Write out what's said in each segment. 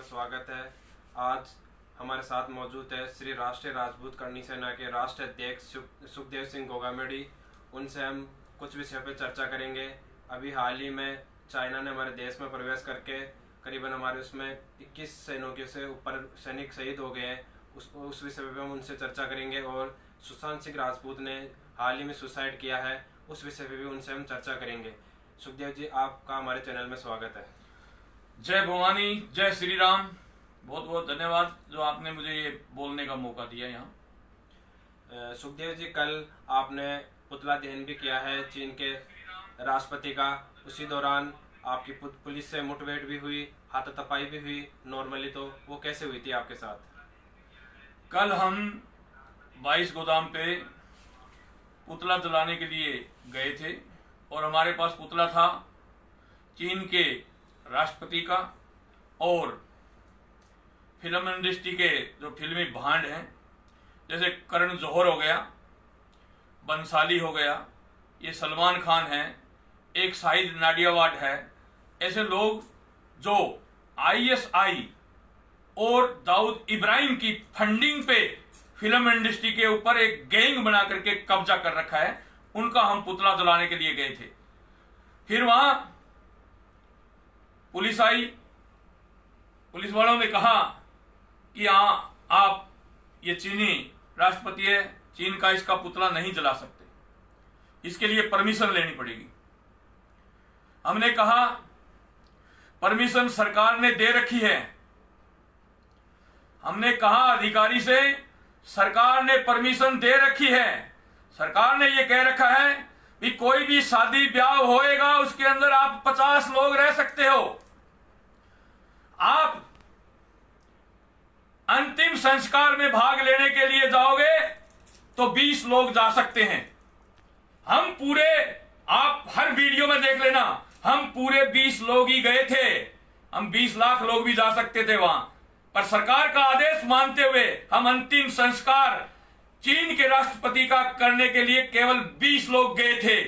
स्वागत है। आज हमारे साथ मौजूद है श्री राष्ट्रीय राजपूत करनी सेना के राष्ट्रीय अध्यक्ष सुखदेव सिंह गोगामेडी। उनसे हम कुछ विषयों पर चर्चा करेंगे। अभी हाल ही में चाइना ने हमारे देश में प्रवेश करके करीबन हमारे उसमें 21 सैनिकों से ऊपर सैनिक शहीद हो गए हैं। उस विषय पर हम उनसे चर्चा करेंगे। और सुशांत सिंह राजपूत ने हाल ही में सुसाइड किया है, उस विषय पर भी उनसे हम चर्चा करेंगे। सुखदेव जी, आपका हमारे चैनल में स्वागत है। जय भवानी, जय श्री राम। बहुत बहुत धन्यवाद जो आपने मुझे ये बोलने का मौका दिया यहाँ। सुखदेव जी, कल आपने पुतला दहन भी किया है चीन के राष्ट्रपति का। उसी दौरान आपकी पुलिस से मुठभेड़ भी हुई, हाथापाई भी हुई नॉर्मली, तो वो कैसे हुई थी आपके साथ? कल हम 22 गोदाम पे पुतला जलाने के लिए गए थे और हमारे पास पुतला था चीन के राष्ट्रपति का और फिल्म इंडस्ट्री के जो फिल्मी भांड हैं, जैसे करण जौहर हो गया, बंसाली हो गया, ये सलमान खान है, एक शाहिद नाडियावाड है। ऐसे लोग जो आईएसआई और दाऊद इब्राहिम की फंडिंग पे फिल्म इंडस्ट्री के ऊपर एक गैंग बना करके कब्जा कर रखा है, उनका हम पुतला जलाने के लिए गए थे। फिर वहां पुलिस आई, पुलिस वालों ने कहा कि हाँ, आप ये चीनी राष्ट्रपति है, चीन का, इसका पुतला नहीं जला सकते, इसके लिए परमिशन लेनी पड़ेगी। हमने कहा परमिशन सरकार ने दे रखी है। हमने कहा अधिकारी से, सरकार ने परमिशन दे रखी है। सरकार ने ये कह रखा है कि कोई भी शादी ब्याह होएगा उसके अंदर आप 50 लोग रह सकते हो। आप अंतिम संस्कार में भाग लेने के लिए जाओगे तो 20 लोग जा सकते हैं। हम पूरे, आप हर वीडियो में देख लेना, हम पूरे 20 लोग ही गए थे। हम 20 लाख लोग भी जा सकते थे वहां, पर सरकार का आदेश मानते हुए हम अंतिम संस्कार चीन के राष्ट्रपति का करने के लिए केवल 20 लोग गए थे।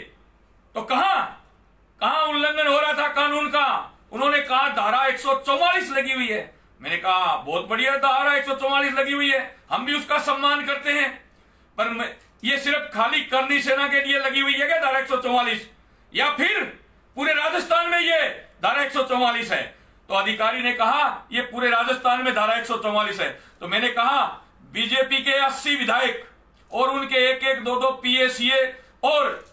तो कहां उल्लंघन हो रहा था कानून का? उन्होंने कहा धारा 144 लगी हुई है। मैंने कहा बहुत बढ़िया, धारा 144 लगी हुई है, हम भी उसका सम्मान करते हैं, पर ये सिर्फ खाली करनी सेना के लिए लगी हुई है क्या धारा 144, या फिर पूरे राजस्थान में ये धारा 144 है? तो अधिकारी ने कहा ये पूरे राजस्थान में धारा 144 है। तो मैंने कहा बीजेपी के 80 विधायक और उनके एक दो पीएसीए और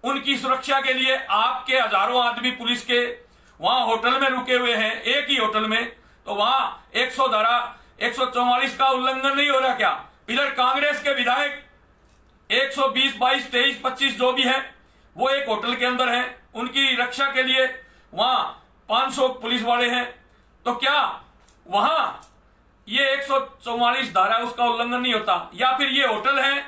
उनकी सुरक्षा के लिए आपके हजारों आदमी पुलिस के वहां होटल में रुके हुए हैं, एक ही होटल में, तो वहां 100 धारा 144 का उल्लंघन नहीं हो रहा क्या? इधर कांग्रेस के विधायक 120, 22, 23, 25 जो भी है वो एक होटल के अंदर है, उनकी रक्षा के लिए वहां 500 पुलिस वाले हैं। तो क्या वहां ये 144 धारा उसका उल्लंघन नहीं होता? या फिर ये होटल है,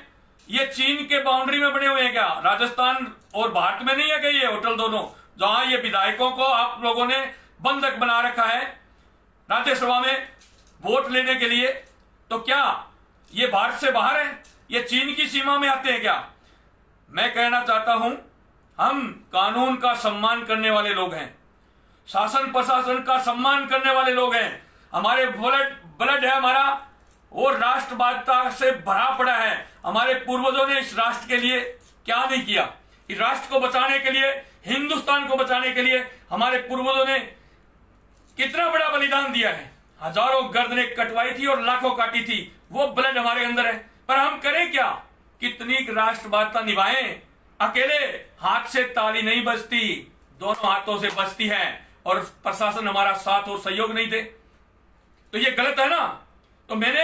ये चीन के बाउंड्री में बने हुए हैं क्या? राजस्थान और भारत में नहीं है क्या ये होटल दोनों, जहां ये विधायकों को आप लोगों ने बंधक बना रखा है राज्यसभा में वोट लेने के लिए? तो क्या ये भारत से बाहर है, ये चीन की सीमा में आते हैं क्या? मैं कहना चाहता हूं, हम कानून का सम्मान करने वाले लोग हैं, शासन प्रशासन का सम्मान करने वाले लोग हैं। हमारे ब्लड है हमारा, वो राष्ट्रवादिता से भरा पड़ा है। हमारे पूर्वजों ने इस राष्ट्र के लिए क्या नहीं किया? इस राष्ट्र को बचाने के लिए, हिंदुस्तान को बचाने के लिए हमारे पूर्वजों ने कितना बड़ा बलिदान दिया है। हजारों गर्दनें कटवाई थी और लाखों काटी थी, वो ब्लड हमारे अंदर है। पर हम करें क्या? कितनी राष्ट्रवादिता निभाएं? अकेले हाथ से ताली नहीं बजती, दोनों हाथों से बजती है, और प्रशासन हमारा साथ और सहयोग नहीं दे तो ये गलत है ना। तो मैंने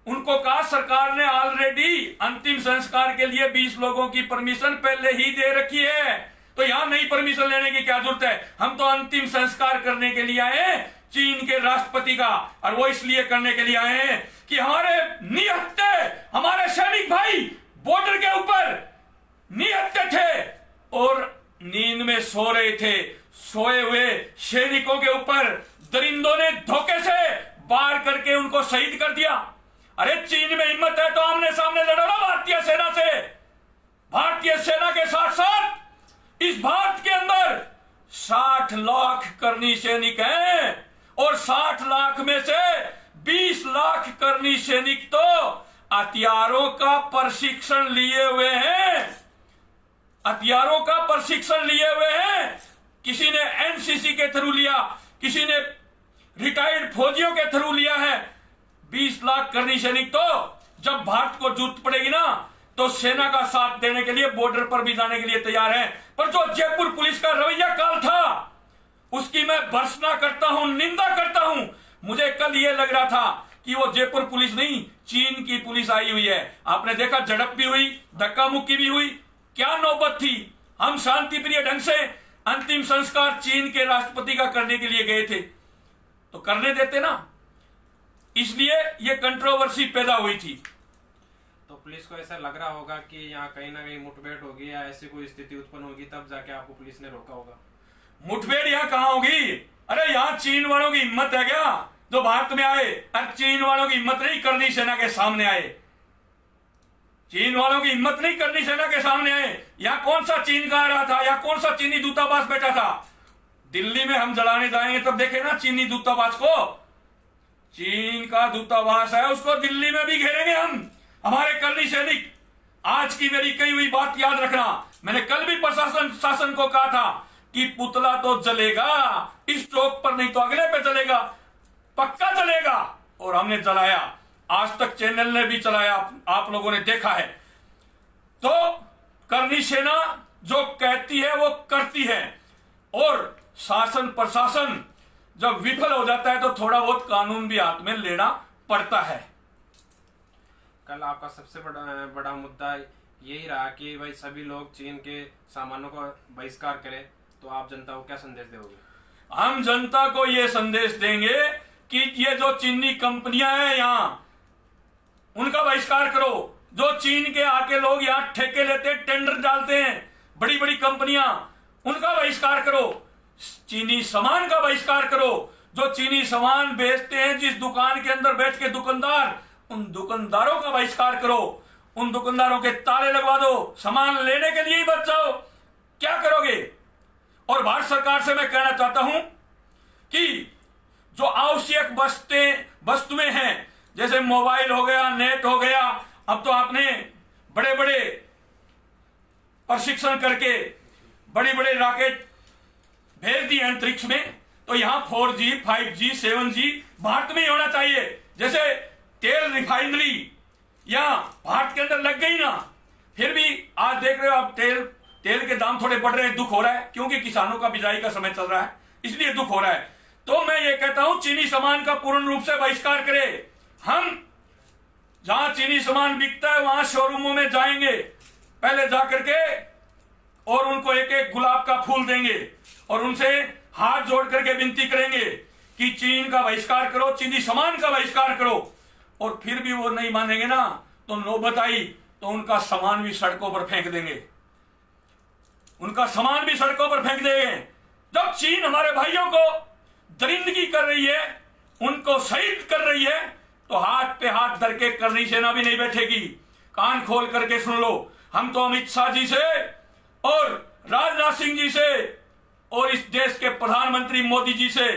उनको कहा सरकार ने ऑलरेडी अंतिम संस्कार के लिए 20 लोगों की परमिशन पहले ही दे रखी है, तो यहां नई परमिशन लेने की क्या जरूरत है? हम तो अंतिम संस्कार करने के लिए आए हैं चीन के राष्ट्रपति का, और वो इसलिए करने के लिए आए हैं कि हमारे निहत्थे, हमारे सैनिक भाई बॉर्डर के ऊपर निहत्थे थे और नींद में सो रहे थे। सोए हुए सैनिकों के ऊपर दरिंदों ने धोखे से वार करके उनको शहीद कर दिया। अरे चीन में हिम्मत है तो आमने सामने लड़ो ना भारतीय सेना से। भारतीय सेना के साथ साथ इस भारत के अंदर 60 लाख करनी सैनिक हैं, और 60 लाख में से 20 लाख कर्मी सैनिक तो हथियारों का प्रशिक्षण लिए हुए हैं, हथियारों का प्रशिक्षण लिए हुए हैं। किसी ने एनसीसी के थ्रू लिया, किसी ने रिटायर्ड फौजियों के थ्रू लिया है। 20 लाख कर्मी सैनिक तो जब भारत को जरूरत पड़ेगी ना तो सेना का साथ देने के लिए बॉर्डर पर भी जाने के लिए तैयार हैं। पर जो जयपुर पुलिस का रवैया काल था उसकी मैं भर्त्सना करता हूं, निंदा करता हूं। मुझे कल ये लग रहा था कि वो जयपुर पुलिस नहीं, चीन की पुलिस आई हुई है। आपने देखा झड़प भी हुई, धक्का मुक्की भी हुई, क्या नौबत थी। हम शांति प्रिय ढंग से अंतिम संस्कार चीन के राष्ट्रपति का करने के लिए गए थे तो करने देते ना, इसलिए ये कंट्रोवर्सी पैदा हुई थी। तो पुलिस को ऐसा लग रहा होगा कि यहाँ कहीं ना कहीं मुठभेड़ होगी या ऐसी कोई स्थिति उत्पन्न होगी, तब जाके आपको पुलिस ने रोका होगा। मुठभेड़ यहाँ कहाँ होगी? अरे यहाँ चीन वालों की हिम्मत है क्या जो भारत में आए? अरे चीन वालों की हिम्मत नहीं करनी सेना के सामने आए, चीन वालों की हिम्मत नहीं करनी सेना के सामने आए। यहाँ कौन सा चीन का आ रहा था, या कौन सा चीनी दूतावास बैठा था? दिल्ली में हम जलाने जाएंगे तब देखे ना चीनी दूतावास को। चीन का दूतावास है, उसको दिल्ली में भी घेरेंगे हम, हमारे कर्मी सैनिक। आज की मेरी कही हुई बात याद रखना। मैंने कल भी शासन को कहा था कि पुतला तो जलेगा, इस चौक पर नहीं तो अगले पे जलेगा, पक्का जलेगा। और हमने जलाया, आज तक चैनल ने भी चलाया, आप लोगों ने देखा है। तो कर्मी सेना जो कहती है वो करती है, और शासन प्रशासन जब विफल हो जाता है तो थोड़ा बहुत कानून भी हाथ में लेना पड़ता है। कल आपका सबसे बड़ा मुद्दा यही रहा कि भाई सभी लोग चीन के सामानों का बहिष्कार करें, तो आप जनता को क्या संदेश दोगे? हम जनता को यह संदेश देंगे कि ये जो चीनी कंपनियां हैं यहाँ, उनका बहिष्कार करो। जो चीन के आके लोग यहाँ ठेके लेते हैं, टेंडर डालते हैं, बड़ी बड़ी कंपनियां, उनका बहिष्कार करो। चीनी सामान का बहिष्कार करो। जो चीनी सामान बेचते हैं जिस दुकान के अंदर बैठ के दुकानदार, उन दुकानदारों का बहिष्कार करो। उन दुकानदारों के ताले लगवा दो, सामान लेने के लिए ही बच जाओ। क्या करोगे? और भारत सरकार से मैं कहना चाहता हूं कि जो आवश्यक वस्तुएं हैं, जैसे मोबाइल हो गया, नेट हो गया, अब तो आपने बड़े बड़े प्रशिक्षण करके बड़े बड़े रॉकेट भेज दिए अंतरिक्ष में, तो यहां 4G 5G 7G भारत में ही होना चाहिए। जैसे तेल रिफाइनरी यहां भारत के अंदर लग गई ना, फिर भी आज देख रहे हो आप तेल के दाम थोड़े बढ़ रहे हैं, दुख हो रहा है, क्योंकि किसानों का बिजाई का समय चल रहा है, इसलिए दुख हो रहा है। तो मैं ये कहता हूं चीनी सामान का पूर्ण रूप से बहिष्कार करें। हम जहां चीनी सामान बिकता है वहां शोरूमों में जाएंगे, पहले जाकर के और उनको एक एक गुलाब का फूल देंगे और उनसे हाथ जोड़ करके विनती करेंगे कि चीन का बहिष्कार करो, चीनी सामान का बहिष्कार करो। और फिर भी वो नहीं मानेंगे ना, तो नौबत आई तो उनका सामान भी सड़कों पर फेंक देंगे, उनका सामान भी सड़कों पर फेंक देंगे। जब चीन हमारे भाइयों को दरिंदगी कर रही है, उनको शहीद कर रही है, तो हाथ पे हाथ धर के करनी सेना भी नहीं बैठेगी। कान खोल करके सुन लो, हम तो अमित शाह जी से और राजनाथ सिंह जी से और इस देश के प्रधानमंत्री मोदी जी से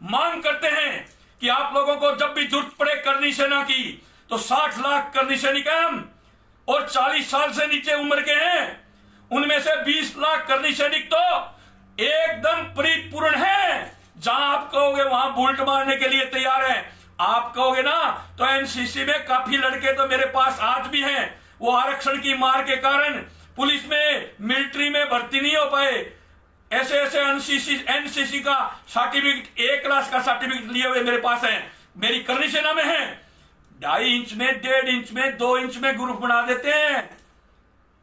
मांग करते हैं कि आप लोगों को जब भी जरूरत पड़े करनी सेना की, तो 60 लाख करनी सैनिक हैं हम, और 40 साल से नीचे उम्र के हैं, उनमें से 20 लाख करनी सैनिक तो एकदम परिपूर्ण है। जहां आप कहोगे वहां बुलेट मारने के लिए तैयार है। आप कहोगे ना तो एनसीसी में काफी लड़के तो मेरे पास आज भी हैं, वो आरक्षण की मार के कारण पुलिस में, मिलिट्री में भर्ती नहीं हो पाए। ऐसे ऐसे एनसीसी का सर्टिफिकेट, 1 क्लास का सर्टिफिकेट लिए हुए मेरे पास है, मेरी करनी सेना में है। 2.5 इंच में, 1.5 इंच में, 2 इंच में ग्रुप बना देते हैं।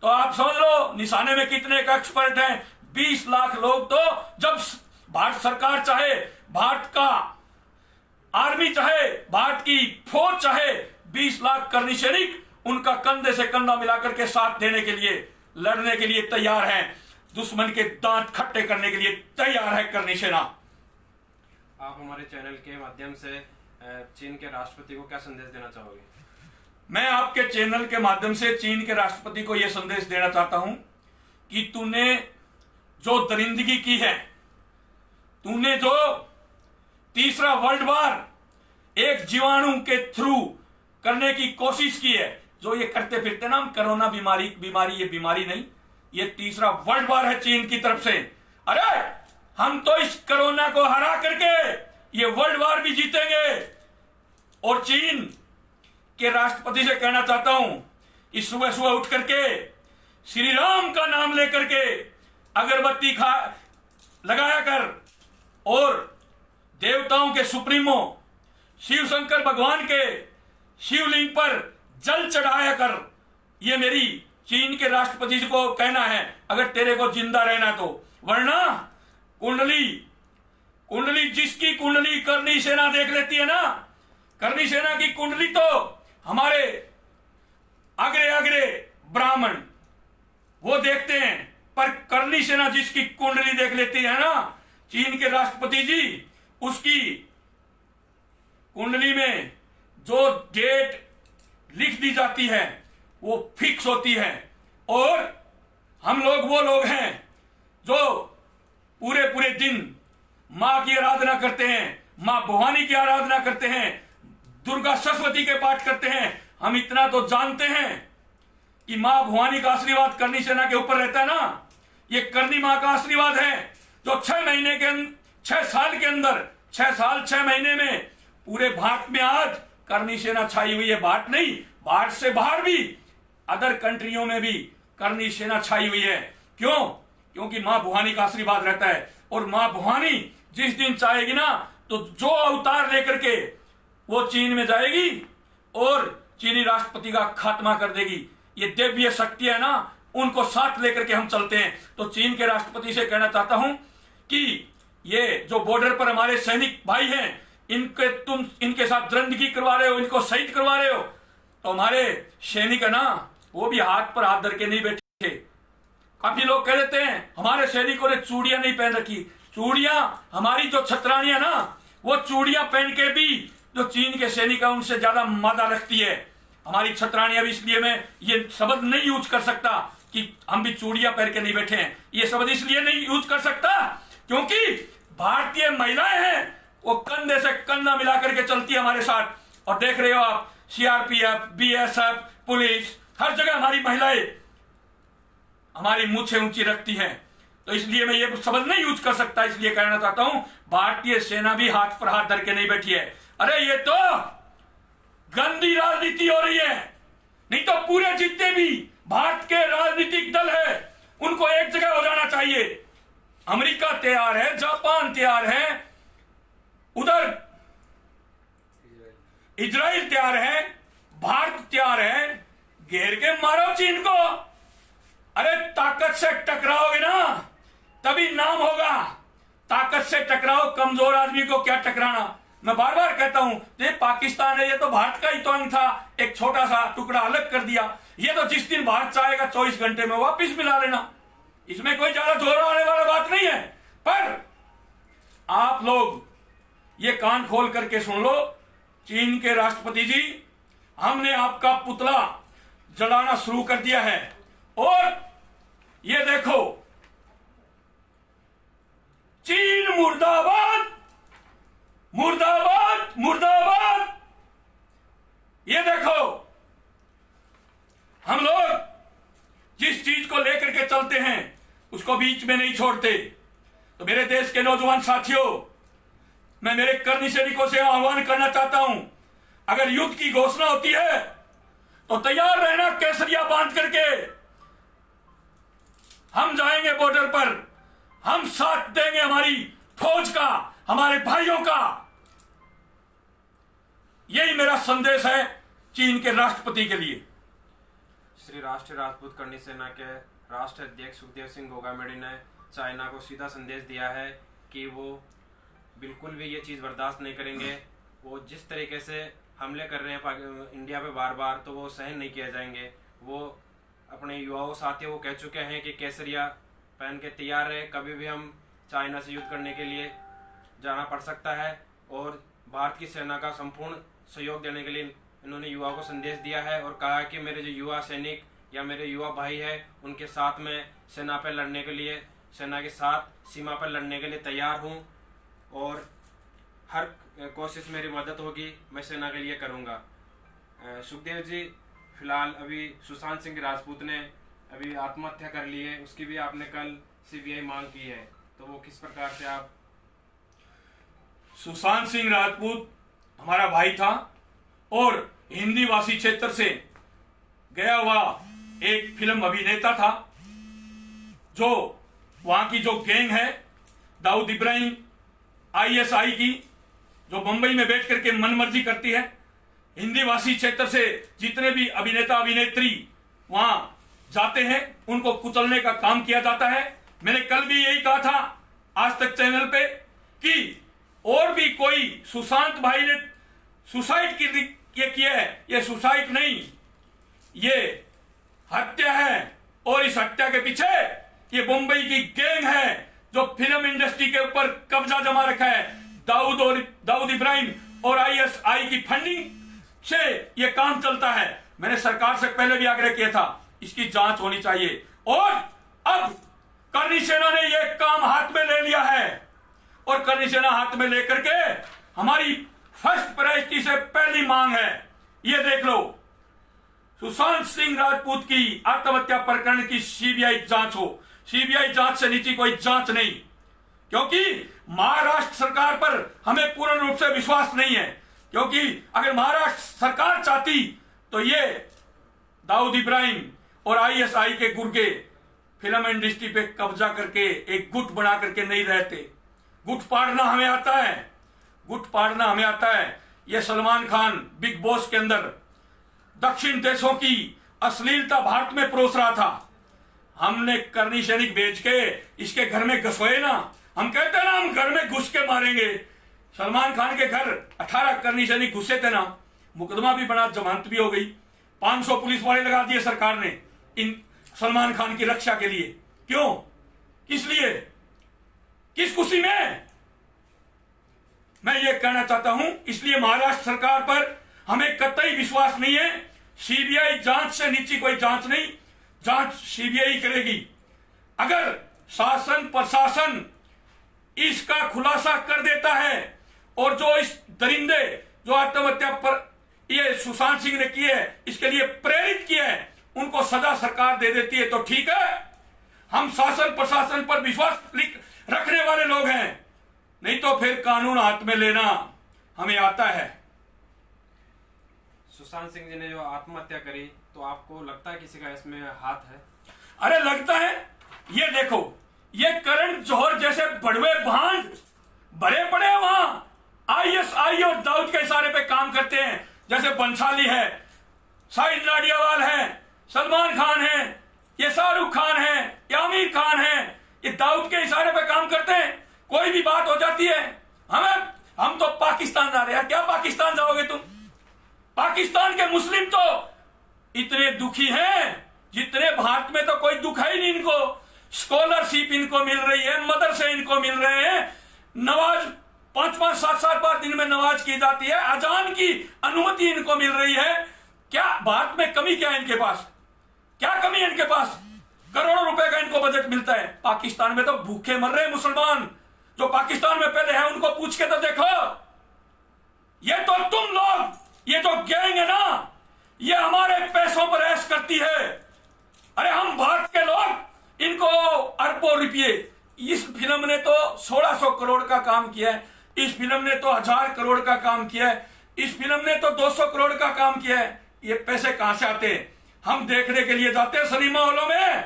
तो आप समझ लो निशाने में कितने का एक्सपर्ट हैं। 20 लाख लोग तो, जब भारत सरकार चाहे, भारत का आर्मी चाहे, भारत की फौज चाहे, 20 लाख करनी सैनिक उनका कंधे से कंधा मिलाकर के साथ देने के लिए, लड़ने के लिए तैयार हैं। दुश्मन के दांत खट्टे करने के लिए तैयार है करनी सेना। आप हमारे चैनल के माध्यम से चीन के राष्ट्रपति को क्या संदेश देना चाहोगे? मैं आपके चैनल के माध्यम से चीन के राष्ट्रपति को यह संदेश देना चाहता हूं कि तूने जो दरिंदगी की है, तूने जो तीसरा वर्ल्ड वार एक जीवाणु के थ्रू करने की कोशिश की है। जो ये करते फिरते ना हम कोरोना बीमारी ये बीमारी नहीं, ये तीसरा वर्ल्ड वार है चीन की तरफ से। अरे हम तो इस कोरोना को हरा करके ये वर्ल्ड वार भी जीतेंगे। और चीन के राष्ट्रपति से कहना चाहता हूं कि सुबह सुबह उठ करके श्री राम का नाम लेकर के अगरबत्ती लगाया कर और देवताओं के सुप्रीमो शिव शंकर भगवान के शिवलिंग पर जल चढ़ाया कर। ये मेरी चीन के राष्ट्रपति जी को कहना है, अगर तेरे को जिंदा रहना तो। वरना कुंडली जिसकी कुंडली करनी सेना देख लेती है ना, करनी सेना की कुंडली तो हमारे अग्रे अग्रे ब्राह्मण वो देखते हैं, पर करनी सेना जिसकी कुंडली देख लेती है ना चीन के राष्ट्रपति जी, उसकी कुंडली में जो डेट लिख दी जाती है वो फिक्स होती है। और हम लोग वो लोग हैं जो पूरे पूरे दिन मां की आराधना करते हैं, मां भवानी की आराधना करते हैं, दुर्गा सरस्वती के पाठ करते हैं। हम इतना तो जानते हैं कि मां भवानी का आशीर्वाद करनी सेना के ऊपर रहता है ना। ये करनी मां का आशीर्वाद है जो 6 साल के अंदर 6 साल 6 महीने में पूरे भारत में आज करनी सेना छाई हुई है। भारत नहीं, भारत से बाहर भी अदर कंट्रियों में भी करनी सेना छाई हुई है। क्यों? क्योंकि मां भवानी का आशीर्वाद रहता है। और मां भवानी जिस दिन चाहेगी ना तो जो अवतार लेकर के वो चीन में जाएगी और चीनी राष्ट्रपति का खात्मा कर देगी। ये दिव्य शक्ति है ना, उनको साथ लेकर के हम चलते हैं। तो चीन के राष्ट्रपति से कहना चाहता हूं कि ये जो बॉर्डर पर हमारे सैनिक भाई हैं, तुम इनके साथ दरंदगी करवा रहे हो, इनको शहीद करवा रहे हो, तो हमारे सैनिक है ना वो भी हाथ पर हाथ धर के नहीं बैठे। काफी लोग कह देते हैं हमारे सैनिकों ने चूड़ियां नहीं पहन रखी। चूड़ियां हमारी जो छतरानियां ना वो चूड़ियां पहन के भी जो चीन के सैनिक है उनसे ज्यादा मादा रखती है। हमारी छतरानियां भी, इसलिए मैं ये शब्द नहीं यूज कर सकता कि हम भी चूड़ियां पहन के नहीं बैठे हैं। ये शब्द इसलिए नहीं यूज कर सकता क्योंकि भारतीय महिलाएं हैं वो कंधे से कंधा मिला करके चलती है हमारे साथ। और देख रहे हो आप सीआरपीएफ, बीएसएफ, पुलिस, हर जगह हमारी महिलाएं हमारी मूछें ऊंची रखती हैं। तो इसलिए मैं ये शब्द नहीं यूज कर सकता। इसलिए कहना चाहता हूं भारतीय सेना भी हाथ पर हाथ धर के नहीं बैठी है। अरे ये तो गंदी राजनीति हो रही है। नहीं तो पूरे जितने भी भारत के राजनीतिक दल है उनको एक जगह हो जाना चाहिए। अमेरिका तैयार है, जापान तैयार है, उधर इजराइल तैयार है, भारत तैयार है, घेर के मारो चीन को। अरे ताकत से टकराओगे ना तभी नाम होगा। ताकत से टकराओ, कमजोर आदमी को क्या टकराना। मैं बार बार कहता हूं ये पाकिस्तान है, ये तो भारत का ही तो अंग था, एक छोटा सा टुकड़ा अलग कर दिया। ये तो जिस दिन भारत चाहेगा 24 घंटे में वापिस मिला लेना। इसमें कोई ज्यादा जोर आने वाला बात नहीं है। पर आप लोग ये कान खोल करके सुन लो, चीन के राष्ट्रपति जी, हमने आपका पुतला जलाना शुरू कर दिया है। और ये देखो, चीन मुर्दाबाद, मुर्दाबाद, मुर्दाबाद। ये देखो, हम लोग जिस चीज को लेकर के चलते हैं उसको बीच में नहीं छोड़ते। तो मेरे देश के नौजवान साथियों, मैं मेरे करनी सैनिकों से आह्वान करना चाहता हूं, अगर युद्ध की घोषणा होती है तो तैयार रहना। केसरिया बांध करके हम जाएंगे बॉर्डर पर, हम साथ देंगे हमारी फौज का, हमारे भाइयों का। यही मेरा संदेश है चीन के राष्ट्रपति के लिए। श्री राष्ट्रीय राजपूत करनी सेना के राष्ट्रीय अध्यक्ष सुखदेव सिंह गोगामेडी ने चाइना को सीधा संदेश दिया है कि वो बिल्कुल भी ये चीज़ बर्दाश्त नहीं करेंगे। वो जिस तरीके से हमले कर रहे हैं इंडिया पे बार बार, तो वो सहन नहीं किए जाएंगे। वो अपने युवाओं साथियों को कह चुके हैं कि केसरिया पहन के तैयार रहे, कभी भी हम चाइना से युद्ध करने के लिए जाना पड़ सकता है। और भारत की सेना का संपूर्ण सहयोग देने के लिए इन्होंने युवाओं को संदेश दिया है और कहा है कि मेरे जो युवा सैनिक या मेरे युवा भाई हैं उनके साथ में सेना पर लड़ने के लिए, सेना के साथ सीमा पर लड़ने के लिए तैयार हूँ। और हर कोशिश मेरी मदद होगी मैं सेना के लिए करूँगा। सुखदेव जी, फिलहाल अभी सुशांत सिंह राजपूत ने अभी आत्महत्या कर ली है, उसकी भी आपने कल सीबीआई मांग की है, तो वो किस प्रकार से आप? सुशांत सिंह राजपूत हमारा भाई था और हिंदी भाषी क्षेत्र से गया हुआ एक फिल्म अभिनेता था। जो वहां की जो गैंग है दाऊद इब्राहिम आईएसआई की, जो मुंबई में बैठ करके मनमर्जी करती है, हिंदी भाषी क्षेत्र से जितने भी अभिनेता अभिनेत्री वहां जाते हैं उनको कुचलने का काम किया जाता है। मैंने कल भी यही कहा था आज तक चैनल पे कि और भी कोई सुशांत भाई ने सुसाइड किया है, ये सुसाइड नहीं, ये हत्या है। और इस हत्या के पीछे ये मुंबई की गैंग है जो फिल्म इंडस्ट्री के ऊपर कब्जा जमा रखा है। दाऊद इब्राहिम और आईएसआई की फंडिंग से ये काम चलता है। मैंने सरकार से पहले भी आग्रह किया था इसकी जांच होनी चाहिए और अब करनी सेना ने ये काम हाथ में ले लिया है और करनी सेना हाथ में लेकर के हमारी फर्स्ट प्रायोरिटी से पहली मांग है, ये देख लो, सुशांत सिंह राजपूत की आत्महत्या प्रकरण की सीबीआई जांच हो। सीबीआई जांच से नीचे कोई जांच नहीं, क्योंकि महाराष्ट्र सरकार पर हमें पूर्ण रूप से विश्वास नहीं है। क्योंकि अगर महाराष्ट्र सरकार चाहती तो ये दाऊद इब्राहिम और आईएसआई के गुर्गे फिल्म इंडस्ट्री पे कब्जा करके एक गुट बना करके नहीं रहते। गुट पाड़ना हमें आता है, गुट पाड़ना हमें आता है। ये सलमान खान बिग बॉस के अंदर दक्षिण देशों की अश्लीलता भारत में परोस रहा था। हमने करनी सैनिक भेज के इसके घर में घुसोए ना, हम कहते ना हम घर में घुस के मारेंगे। सलमान खान के घर 18 करनी सैनिक घुसे थे ना, मुकदमा भी बना, जमानत भी हो गई। 500 पुलिस वाले लगा दिए सरकार ने इन सलमान खान की रक्षा के लिए। क्यों, किस लिए, किस खुशी में? मैं ये कहना चाहता हूं, इसलिए महाराष्ट्र सरकार पर हमें कतई विश्वास नहीं है। सीबीआई जांच से नीचे कोई जांच नहीं, जांच सीबीआई करेगी। अगर शासन प्रशासन इसका खुलासा कर देता है और जो इस दरिंदे जो आत्महत्या पर ये सुशांत सिंह ने की है इसके लिए प्रेरित किया है उनको सजा सरकार दे देती है तो ठीक है, हम शासन प्रशासन पर विश्वास रखने वाले लोग हैं। नहीं तो फिर कानून हाथ में लेना हमें आता है। सुशांत सिंह जी ने जो आत्महत्या करी, तो आपको लगता है किसी का इसमें हाथ है? अरे लगता है, ये देखो, ये करण जौहर जैसे बड़वे भांड बड़े बड़े वहां आईएसआई और दाऊद के इशारे पे काम करते हैं। जैसे बंसाली है, शाहिद नाडियावाल है, सलमान खान है, ये शाहरुख खान है, ये आमिर खान है, ये दाऊद के इशारे पे काम करते हैं। कोई भी बात हो जाती है हम तो पाकिस्तान जा रहे हैं। क्या पाकिस्तान जाओगे तुम? पाकिस्तान के मुस्लिम तो इतने दुखी हैं जितने भारत में तो कोई दुख है ही नहीं इनको। स्कॉलरशिप इनको मिल रही है, मदरसे इनको मिल रहे हैं, नमाज 5-5, 7-7 बार दिन में नमाज की जाती है, अजान की अनुमति इनको मिल रही है। क्या भारत में कमी क्या है इनके पास? क्या कमी है इनके पास? करोड़ों रुपए का इनको बजट मिलता है। पाकिस्तान में तो भूखे मर रहे हैं मुसलमान। जो पाकिस्तान में पहले है उनको पूछ के तो देखो। ये तो तुम लोग, ये जो गैंग है ना, ये हमारे पैसों पर ऐश करती है। अरे हम भारत के लोग इनको अरबों रुपये, इस फिल्म ने तो 1600 करोड़ का काम किया है, इस फिल्म ने तो 1000 करोड़ का काम किया है, इस फिल्म ने तो 200 करोड़ का काम किया है। ये पैसे कहां से आते हैं? हम देखने के लिए जाते हैं सिनेमा हॉलों में,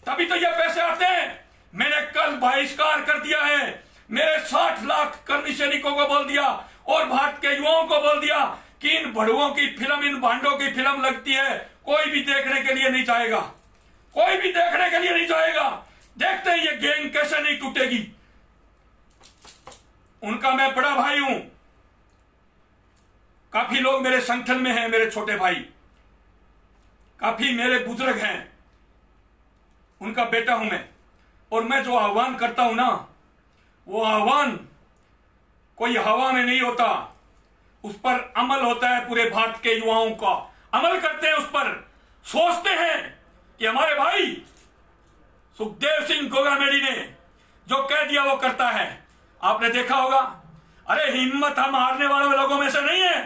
तभी तो ये पैसे आते हैं। मैंने कल बहिष्कार कर दिया है, मेरे 60 लाख कर्मी सैनिकों को बोल दिया और भारत के युवाओं को बोल दिया कि इन भड़ुओं की फिल्म, इन भांडों की फिल्म लगती है, कोई भी देखने के लिए नहीं जाएगा, कोई भी देखने के लिए नहीं जाएगा। देखते हैं ये गैंग कैसे नहीं टूटेगी। उनका मैं बड़ा भाई हूं, काफी लोग मेरे संगठन में हैं, मेरे छोटे भाई, काफी मेरे बुजुर्ग हैं, उनका बेटा हूं मैं। और मैं जो आह्वान करता हूं ना, वो आह्वान कोई हवा में नहीं होता, उस पर अमल होता है। पूरे भारत के युवाओं का अमल करते हैं, उस पर सोचते हैं कि हमारे भाई सुखदेव सिंह गोगामेडी ने जो कह दिया वो करता है। आपने देखा होगा अरे हिम्मत हम हारने वाले लोगों में से नहीं है।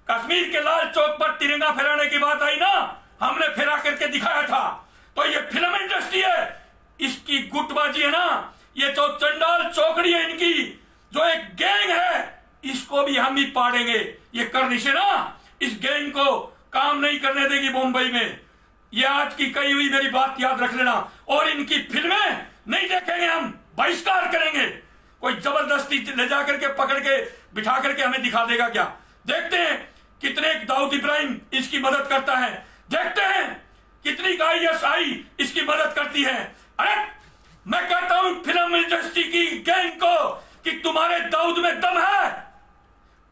कश्मीर के लाल चौक पर तिरंगा फहराने की बात आई ना, हमने फहरा करके दिखाया था। तो ये फिल्म इंडस्ट्री है, इसकी गुटबाजी है ना, ये जो चंडाल चौकड़ी है इनकी, जो एक गैंग है, इसको भी हम ही पाड़ेंगे। ये करनी से ना इस गैंग को काम नहीं करने देगी मुंबई में। ये आज की कही हुई मेरी बात याद रख लेना। और इनकी फिल्में नहीं देखेंगे हम, बहिष्कार करेंगे। कोई जबरदस्ती ले जा करके पकड़ के बिठा करके हमें दिखा देगा क्या? देखते हैं कितने दाऊद इब्राहिम इसकी मदद करता है, देखते हैं कितनी ISI इसकी मदद करती है। अरे मैं कहता हूं फिल्म इंडस्ट्री की गैंग को कि तुम्हारे दाऊद में दम है।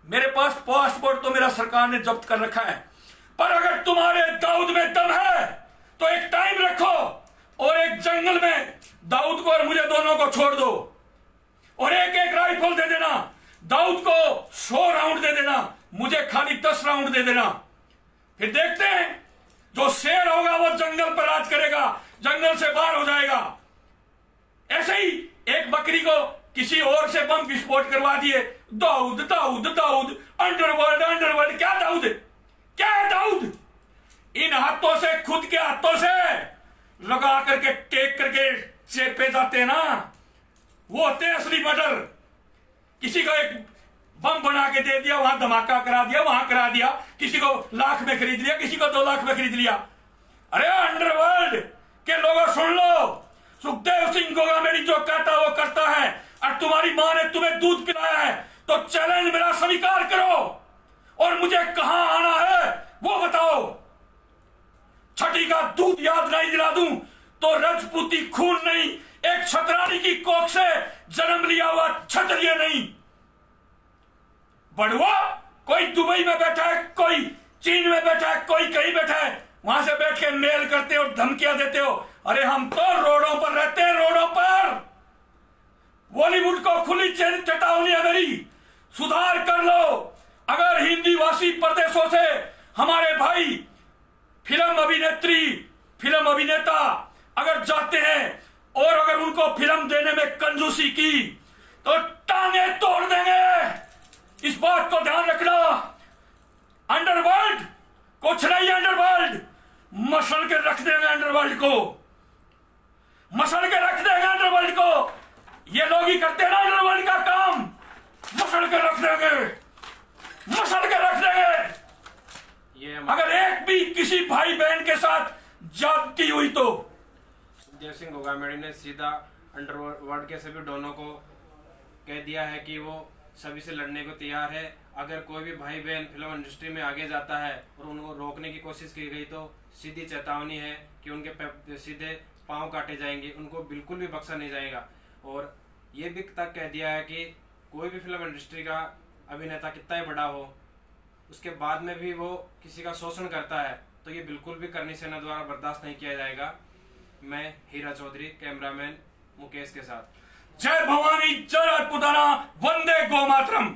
मेरे पास पासपोर्ट तो मेरा सरकार ने जब्त कर रखा है, पर अगर तुम्हारे दाऊद में दम है तो एक टाइम रखो और एक जंगल में दाऊद को और मुझे दोनों को छोड़ दो और एक एक राइफल दे देना। दाऊद को 100 राउंड दे देना, मुझे खाली 10 राउंड दे देना। फिर देखते हैं जो शेर होगा वो जंगल पर राज करेगा, जंगल से बाहर हो जाएगा। ऐसे ही एक बकरी को किसी और से बम विस्फोट करवा दिए, दाऊद दाऊद दाऊद, अंडरवर्ल्ड अंडरवर्ल्ड। क्या दाऊद, क्या है दाऊद? इन हाथों से, खुद के हाथों से लगा करके टेक करके चेपे जाते हैं ना, वो होते हैं असली मर्डर। किसी को एक बम बना के दे दिया, वहां धमाका करा दिया, वहां करा दिया, किसी को लाख में खरीद लिया, किसी को 2 लाख में खरीद लिया। अरे अंडरवर्ल्ड के लोगों सुन लो, सुखदेव सिंह गोगामेडी जो कहता वो करता है। और तुम्हारी मां ने तुम्हें दूध पिलाया है तो चैलेंज मेरा स्वीकार करो और मुझे कहां आना है वो बताओ। छठी का दूध याद नहीं दिला दूं तो रजपूती खून नहीं, एक छतरानी की कोख से जन्म लिया हुआ क्षत्रिय नहीं। बड़ुआ कोई दुबई में बैठा है, कोई चीन में बैठा है, कोई कहीं बैठा है, वहां से बैठ के मेल करते हो, धमकियां देते हो। अरे हम तो रोडों पर रहते हैं, रोडों पर। बॉलीवुड को खुली चेतावनी है मेरी, सुधार कर लो। अगर हिंदी भाषी प्रदेशों से हमारे भाई फिल्म अभिनेत्री, फिल्म अभिनेता अगर जाते हैं और अगर उनको फिल्म देने में कंजूसी की तो टांगे तोड़ देंगे। इस बात को ध्यान रखना। अंडरवर्ल्ड कुछ नहीं, अंडरवर्ल्ड मसल के रख देंगे, अंडरवर्ल्ड को मसल के रख देंगे, अंडरवर्ल्ड को। ये लोग ही करते हैं ना अंडरवर्ल्ड का काम, मसल के रख देंगे, मसल के रख देंगे। अगर एक भी किसी भाई बहन के साथ ज्यादती हुई तो सुखदेव सिंह गोगामेडी ने सीधा अंडरवर्ल्ड के सभी डॉनों को कह दिया है कि वो सभी से लड़ने को तैयार है। अगर कोई भी भाई बहन फिल्म इंडस्ट्री में आगे जाता है और उनको रोकने की कोशिश की गई तो सीधी चेतावनी है कि उनके सीधे पांव काटे जाएंगे, उनको बिल्कुल भी बख्शा नहीं जाएगा। और ये भी तक कह दिया है कि कोई भी फिल्म इंडस्ट्री का अभिनेता कितना ही बड़ा हो, उसके बाद में भी वो किसी का शोषण करता है तो ये बिल्कुल भी करनी सेना द्वारा बर्दाश्त नहीं किया जाएगा। मैं हीरा चौधरी, कैमरामैन मुकेश के साथ। जय भवानी, जय राजपुताना, वंदे गो मातरम।